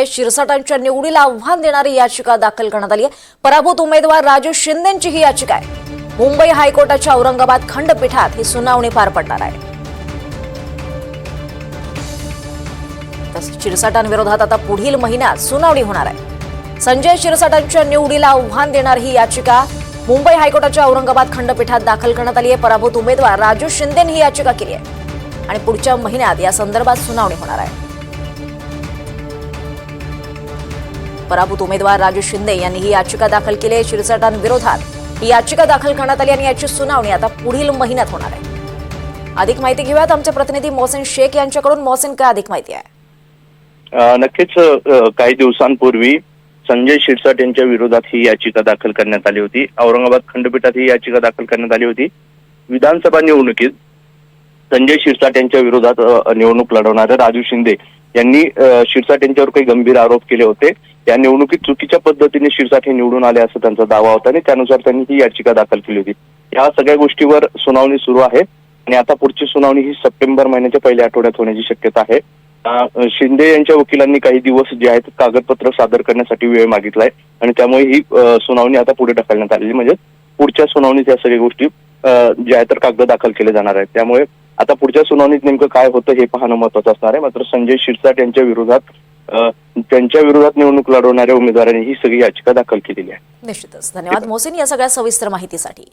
शिरसाटांच्या निवडीला आव्हान देणारी याचिका दाखल करण्यात आली आहे। पराभूत उमेदवार राजू शिंदेंची ही याचिका आहे। मुंबई हायकोर्टाच्या औरंगाबाद खंडपीठात ही सुनावणी पार पडणार आहे। तसेच शिरसाटांविरोधात आता पुढील महिन्यात सुनावणी होणार आहे। संजय शिरसाटांच्या निवडीला आव्हान देणारी ही याचिका मुंबई हायकोर्टाच्या औरंगाबाद खंडपीठात दाखल करण्यात आली आहे। पराभूत उमेदवार राजू शिंदेंनी ही याचिका केली आहे आणि पुढच्या महिन्यात या संदर्भात सुनावणी होणार आहे। पराभूत उमेदवार राजू शिंदे यांनी ही याचिका दाखल केली आहे। शिरसाटांविरोधात ही याचिका दाखल करण्यात आली आणि याची सुनावणी आता पुढील महिन्यात होणार आहे। अधिक माहिती घेऊयात आमचे प्रतिनिधी मोहसिन शेख यांच्याकडून। मोहसिन, काय अधिक माहिती आहे? नक्कीच काही दिवसांपूर्वी संजय शिरसाट यांच्या विरोधात ही याचिका दाखल करण्यात आली होती। औरंगाबाद खंडपीठात ही याचिका दाखल करण्यात आली होती। विधानसभा निवडणुकीत संजय शिरसाट यांच्या विरोधात निवडणूक लढवणारे राजू शिंदे यांनी शिरसाट यांच्यावर काही गंभीर आरोप केले होते। या निवडणुकीत चुकीच्या पद्धतीने शिरसाट हे निवडून आले असं त्यांचा दावा होता आणि त्यानुसार त्यांनी ही याचिका दाखल केली होती। या सगळ्या गोष्टीवर सुनावणी सुरू आहे आणि आता पुढची सुनावणी ही सप्टेंबर महिन्याच्या पहिल्या आठवड्यात होण्याची शक्यता आहे। शिंदे यांच्या वकिलांनी काही दिवस जे आहेत कागदपत्र सादर करण्यासाठी वेळ मागितलाय आणि त्यामुळे ही सुनावणी आता पुढे ढकलण्यात आलेली, म्हणजे पुढच्या सुनावणीत या सगळ्या गोष्टी ज्या आहेत तर कागद दाखल केले जाणार आहेत। त्यामुळे आता पुढच्या सुनावणीत नेमकं काय होतं हे पाहणं महत्त्वाचं असणार आहे। मात्र संजय शिरसाट यांच्या विरोधात निवडणूक लढवणाऱ्या उमेदवारांनी ही सगळी याचिका दाखल केलेली आहे। निश्चितच धन्यवाद मोहसिन या सगळ्या सविस्तर माहितीसाठी।